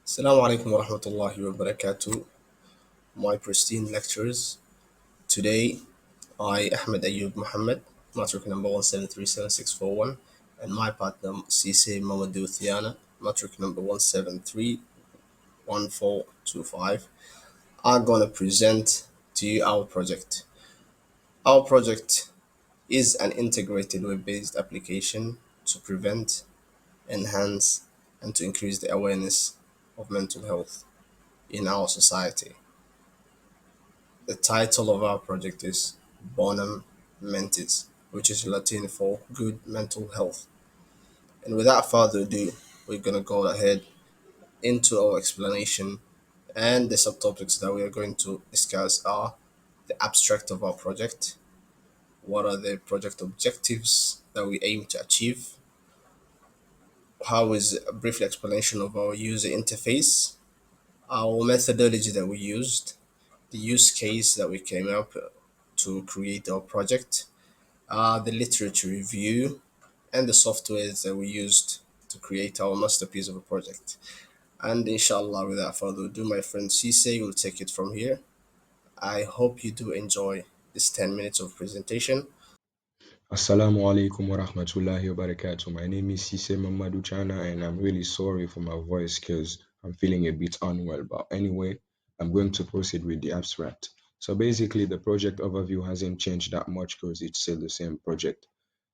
Assalamu alaikum wa rahmatullahi wa barakatuh, my pristine lecturers. Today, I, Ahmed Ayub Muhammad, matric number 1737641, and my partner, Sise Mamadou Thiana, matric number 1731425, are going to present to you our project. Our project is an integrated web based application to prevent, enhance, and to increase the awareness of mental health in our society. The title of our project is Bonum Mentis, which is Latin for good mental health. And without further ado, we're going to go ahead into our explanation, and the subtopics that we are going to discuss are the abstract of our project, what are the project objectives that we aim to achieve, how is a brief explanation of our user interface, our methodology that we used, the use case that we came up to create our project, the literature review, and the softwares that we used to create our masterpiece of a project. And inshallah, without further ado, my friend Cisse will take it from here. I hope you do enjoy this 10 minutes of presentation. Assalamu alaikum wa rahmatullahi wa barakatuh. My name is Sise Mamadou Chana and I'm really sorry for my voice because I'm feeling a bit unwell. But anyway, I'm going to proceed with the abstract. So basically, the project overview hasn't changed that much because it's still the same project.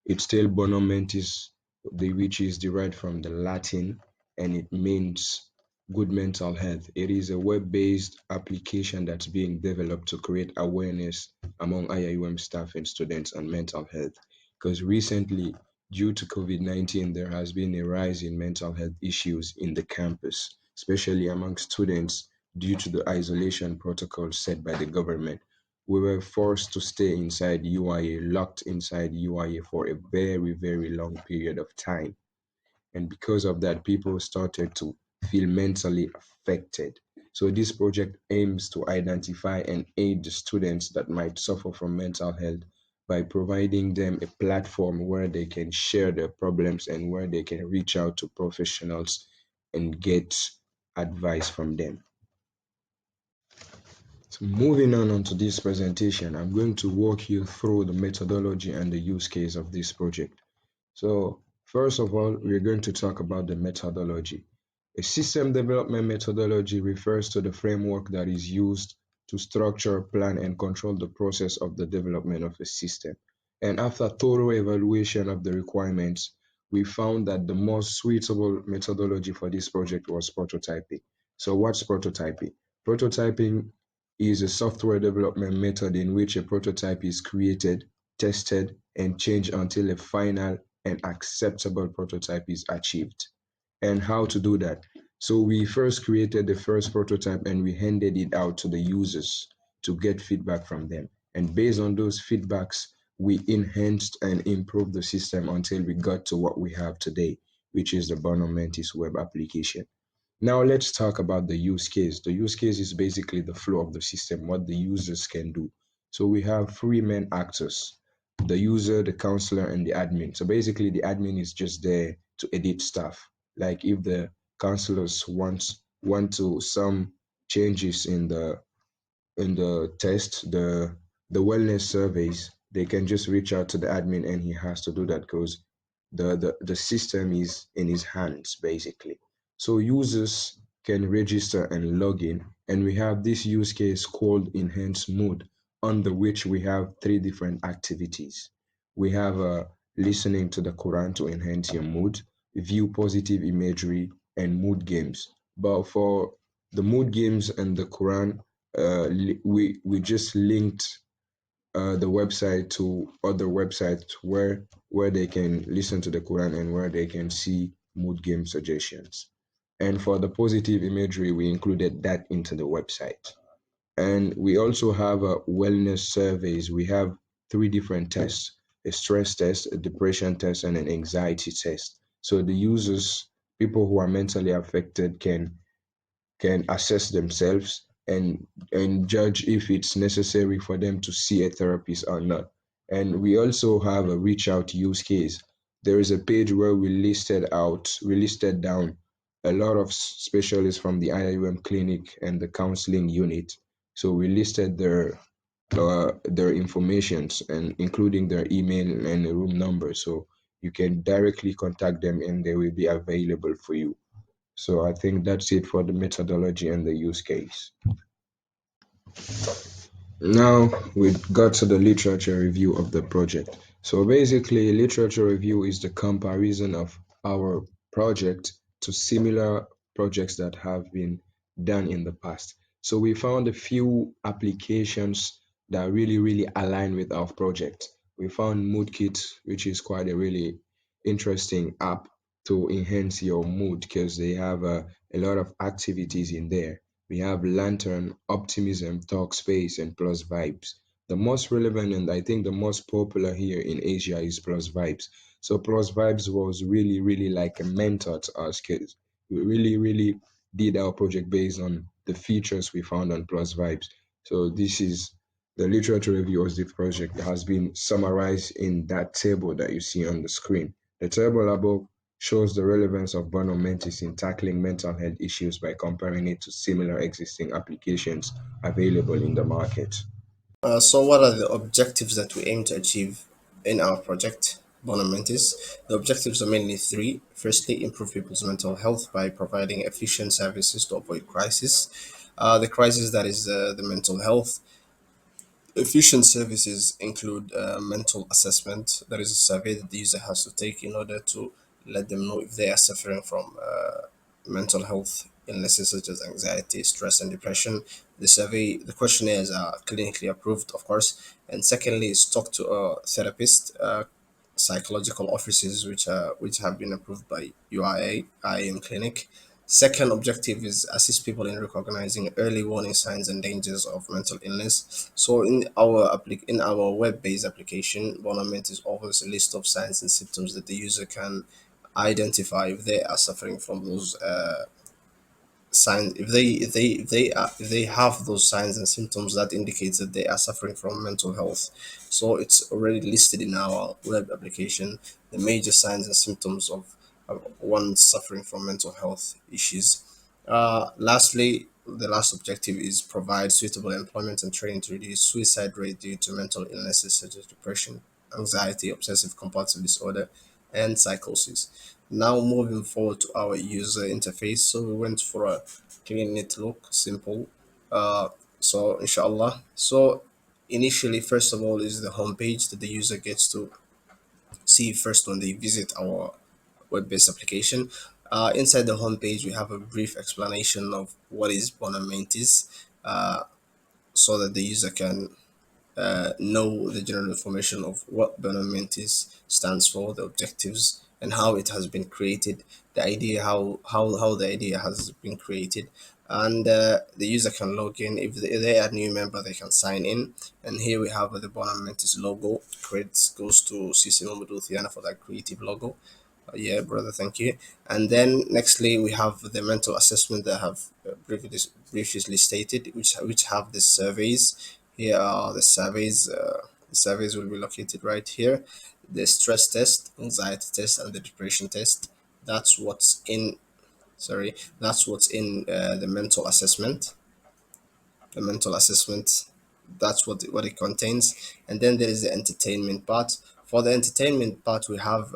It's still Bonum Mentis, which is derived from the Latin and it means good mental health. It is a web-based application that's being developed to create awareness among IIUM staff and students on mental health. Because recently, due to COVID-19, there has been a rise in mental health issues in the campus, especially among students due to the isolation protocols set by the government. We were forced to stay inside UIA, locked inside UIA for a very, very long period of time. And because of that, people started to feel mentally affected. So this project aims to identify and aid the students that might suffer from mental health by providing them a platform where they can share their problems and where they can reach out to professionals and get advice from them. So moving on onto this presentation, I'm going to walk you through the methodology and the use case of this project. So first of all, we're going to talk about the methodology. A system development methodology refers to the framework that is used to structure, plan, and control the process of the development of a system. And after thorough evaluation of the requirements, we found that the most suitable methodology for this project was prototyping. So what's prototyping? Prototyping is a software development method in which a prototype is created, tested, and changed until a final and acceptable prototype is achieved. And how to do that? So we first created the first prototype and we handed it out to the users to get feedback from them. And based on those feedbacks, we enhanced and improved the system until we got to what we have today, which is the BONUM MENTIS web application. Now let's talk about the use case. The use case is basically the flow of the system, what the users can do. So we have three main actors: the user, the counselor, and the admin. So basically the admin is just there to edit stuff. Like if the counselors want to some changes in the test, the wellness surveys, they can just reach out to the admin and he has to do that because the system is in his hands basically. So users can register and log in, and we have this use case called enhance mood, under which we have three different activities. We have listening to the Quran to enhance your mood, view positive imagery, and mood games. But for the mood games and the Quran, we just linked the website to other websites where they can listen to the Quran and where they can see mood game suggestions. And for the positive imagery, we included that into the website. And we also have wellness surveys. We have three different tests: a stress test, a depression test, and an anxiety test. So the users, people who are mentally affected, can assess themselves and judge if it's necessary for them to see a therapist or not. And we also have a reach out use case. There is a page where we listed down a lot of specialists from the IUM clinic and the counseling unit. So we listed their informations and including their email and the room number. So you can directly contact them and they will be available for you. So I think that's it for the methodology and the use case. Now we got to the literature review of the project. So basically, literature review is the comparison of our project to similar projects that have been done in the past. So we found a few applications that really align with our project. We found MoodKit, which is quite a really interesting app to enhance your mood because they have a lot of activities in there. We have Lantern, Optimism, Talkspace, and Plus Vibes. The most relevant and I think the most popular here in Asia is Plus Vibes. So Plus Vibes was really like a mentor to us because we really did our project based on the features we found on Plus Vibes. So this is the literature review of the project that has been summarized in that table that you see on the screen. The table above shows the relevance of BONUM MENTIS in tackling mental health issues by comparing it to similar existing applications available in the market. So, what are the objectives that we aim to achieve in our project, BONUM MENTIS? The objectives are mainly three. Firstly, improve people's mental health by providing efficient services to avoid crisis. The crisis that is the mental health. Efficient services include mental assessment. That is a survey that the user has to take in order to let them know if they are suffering from mental health illnesses such as anxiety, stress, and depression. The questionnaires are clinically approved, of course. And secondly, is talk to a therapist. Psychological offices which have been approved by UIA IAM clinic. Second objective is assist people in recognizing early warning signs and dangers of mental illness. So in our web-based application, Bonament offers a list of signs and symptoms that the user can identify if they are suffering from those signs. If they have those signs and symptoms, that indicates that they are suffering from mental health. So it's already listed in our web application the major signs and symptoms of one suffering from mental health issues. Lastly, the last objective is provide suitable employment and training to reduce suicide rate due to mental illnesses such as depression, anxiety, obsessive compulsive disorder, and psychosis. Now moving forward to our user interface. So we went for a clean, neat look, simple. Uh, so inshallah. So initially, first of all, is the homepage that the user gets to see first when they visit our web-based application. Inside the homepage, we have a brief explanation of what is Bonum Mentis, so that the user can know the general information of what BONUM MENTIS stands for, the objectives, and how it has been created, the idea, how the idea has been created. And the user can log in. If they are a new member, they can sign in. And here we have the BONUM MENTIS logo. Credits goes to CC Mamadou Thiana for that creative logo. Yeah, brother, thank you. And then nextly, we have the mental assessment that I have previously stated, which have the surveys. Here are the surveys. The surveys will be located right here. The stress test, anxiety test, and the depression test. That's what's in. Sorry, that's what's in the mental assessment. The mental assessment, that's what it contains. And then there is the entertainment part. For the entertainment part, we have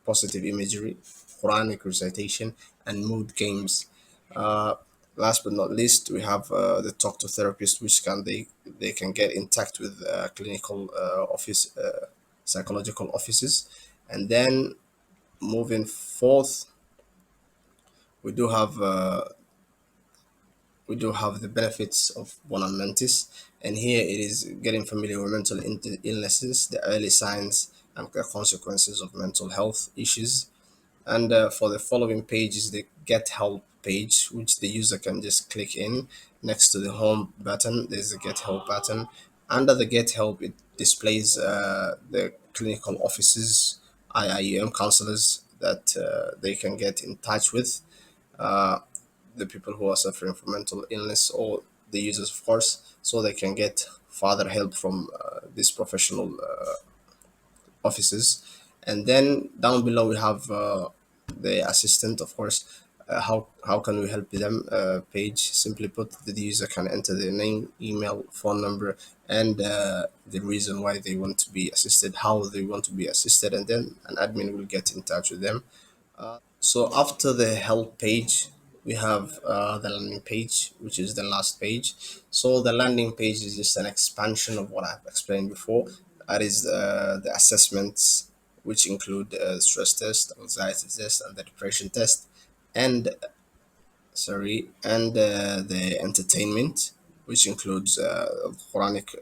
positive imagery, Quranic recitation, and mood games. uh, Last but not least, we have the talk to therapist, which they can get in touch with clinical office psychological offices. And then moving forth, we do have the benefits of Bonum Mentis, and here it is getting familiar with mental illnesses, the early signs and the consequences of mental health issues. And for the following page is the Get Help page, which the user can just click in. Next to the Home button, there's a Get Help button. Under the Get Help, it displays the clinical offices, IIUM counselors that they can get in touch with. The people who are suffering from mental illness, or the users, of course, so they can get further help from these professional offices. And then down below we have the assistant, of course. how can we help them page. Simply put, the user can enter their name, email, phone number, and the reason why they want to be assisted, how they want to be assisted, and then an admin will get in touch with them. So after the help page, we have the landing page, which is the last page. So the landing page is just an expansion of what I've explained before. That is the assessments, which include stress test, anxiety test, and the depression test, and the entertainment, which includes Quranic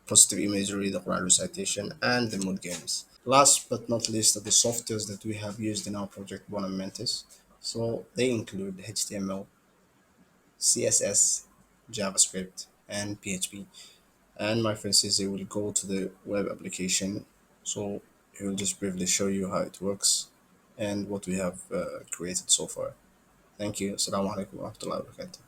positive imagery, the Quran recitation, and the mood games. Last but not least, are the softwares that we have used in our project BONUM MENTIS. So they include HTML, CSS, JavaScript, and PHP. And my friend says they will go to the web application. So he will just briefly show you how it works and what we have created so far. Thank you. Assalamu alaikum wa rahmatullahi wa barakatuh.